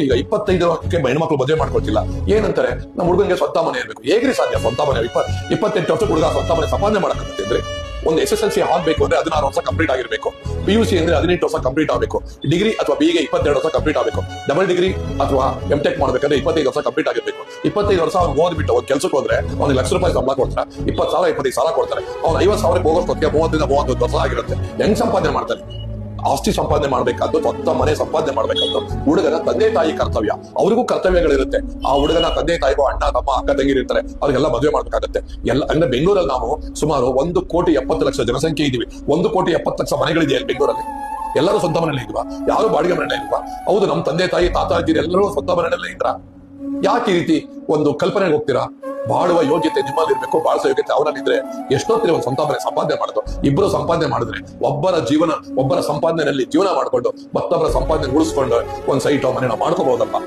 ಈಗ 25ಕ್ಕೆ ಹೆಣ್ಮಕ್ಳು ಮದುವೆ ಮಾಡ್ಕೊಳ್ತಿಲ್ಲ. ಏನಂತಾರೆ, ನಮ್ಮ ಹುಡುಗನಿಗೆ ಸ್ವಂತ ಮನೆ ಇರಬೇಕು. ಹೇಗ್ರಿ ಸಾಧ್ಯ? ಸ್ವಂತ ಮನೆ 28 ವರ್ಷ ಹುಡುಗ ಸ್ವಂತ ಮನೆ ಸಂಪಾದನೆ ಮಾಡಕತ್ತಿದ್ರೆ ಒಂದು SSLC ಆಗ್ಬೇಕು ಅಂದ್ರೆ 16 ವರ್ಷ ಕಂಪ್ಲೀಟ್ ಆಗಿರ್ಬೇಕು. PUC ಅಂದ್ರೆ 18 ವರ್ಷ ಕಂಪ್ಲೀಟ್ ಆಗಬೇಕು. ಡಿಗ್ರಿ ಅಥವಾ BE 22 ವರ್ಷ ಕಂಪ್ಲೀಟ್ ಆಗಬೇಕು. ಡಬಲ್ ಡಿಗ್ರಿ ಅಥವಾ MTech ಮಾಡ್ಬೇಕಂದ್ರೆ 25 ವರ್ಷ ಕಂಪ್ಲೀಟ್ ಆಗಿರ್ಬೇಕು. 25 ವರ್ಷ ಅವ್ನು ಓದ್ಬಿಟ್ಟು ಒಂದು ಕೆಲ್ಸಕ್ಕೆ ಹೋದ್ರೆ ಅವ್ನಿಗೆ ₹1,00,000 ಸಂಬಳ ಕೊಡ್ತಾರೆ, 20,000 ಕೊಡ್ತಾರೆ. ಅವ್ನು 50,000 ಹೋಗೋಷ್ಟೊತ್ತಿಗೆ 30 ವರ್ಷ ಆಗಿರುತ್ತೆ. ಹೆಂಗ್ ಸಂಪಾದನೆ ಮಾಡ್ತಾನೆ? ಆಸ್ತಿ ಸಂಪಾದನೆ ಮಾಡ್ಬೇಕಾದ್ದು, ಸ್ವಂತ ಮನೆ ಸಂಪಾದನೆ ಮಾಡ್ಬೇಕಾದ್ದು ಹುಡುಗನ ತಂದೆ ತಾಯಿ ಕರ್ತವ್ಯ. ಅವ್ರಿಗೂ ಕರ್ತವ್ಯಗಳಿರುತ್ತೆ. ಆ ಹುಡುಗನ ತಂದೆ ತಾಯಿಗೂ ಅಣ್ಣ ತಮ್ಮ ಅಕ್ಕ ತಂಗಿರು ಇರ್ತಾರೆ, ಅವ್ರಿಗೆಲ್ಲ ಮದುವೆ ಮಾಡ್ಬೇಕಾಗತ್ತೆ. ಎಲ್ಲ ಅಂದ್ರೆ ಬೆಂಗಳೂರಲ್ಲಿ ನಾವು ಸುಮಾರು 1,70,00,000 ಜನಸಂಖ್ಯೆ ಇದೀವಿ. 1,70,00,000 ಮನೆಗಳಿದೆಯಾ ಬೆಂಗಳೂರಲ್ಲಿ? ಎಲ್ಲರೂ ಸ್ವಂತ ಮನೆಯಲ್ಲೇ ಇಲ್ವಾ? ಯಾರು ಬಾಡಿಗೆ ಮನೆಯಲ್ಲೇ ಇಲ್ವಾ? ಹೌದು, ನಮ್ಮ ತಂದೆ ತಾಯಿ ತಾತ ಅಜ್ಜಿರು ಎಲ್ಲರೂ ಸ್ವಂತ ಮನೆಯಲ್ಲೇ ಇದ್ರ? ಯಾಕೆ ಈ ರೀತಿ ಒಂದು ಕಲ್ಪನೆಗೆ ಹೋಗ್ತೀರಾ? ಬಾಳುವ ಯೋಗ್ಯತೆ ನಿಮ್ಮಲ್ಲಿ ಇರ್ಬೇಕು, ಬಾಳಿಸೋ ಯೋಗ್ಯತೆ ಅವನಲ್ಲಿದ್ರೆ ಎಷ್ಟೊತ್ತಿರಿ ಒಂದು ಸ್ವಂತ ಮನೆ ಸಂಪಾದನೆ ಮಾಡೋದು. ಇಬ್ಬರು ಸಂಪಾದನೆ ಮಾಡಿದ್ರೆ ಒಬ್ಬರ ಸಂಪಾದನೆಯಲ್ಲಿ ಜೀವನ ಮಾಡ್ಕೊಂಡು ಮತ್ತೊಬ್ಬರ ಸಂಪಾದನೆ ಉಳಿಸ್ಕೊಂಡು ಒಂದ್ ಸೈಟ್ ಮನೆ ನಾವು ಮಾಡ್ಕೋಬಹುದಲ್ವಾ?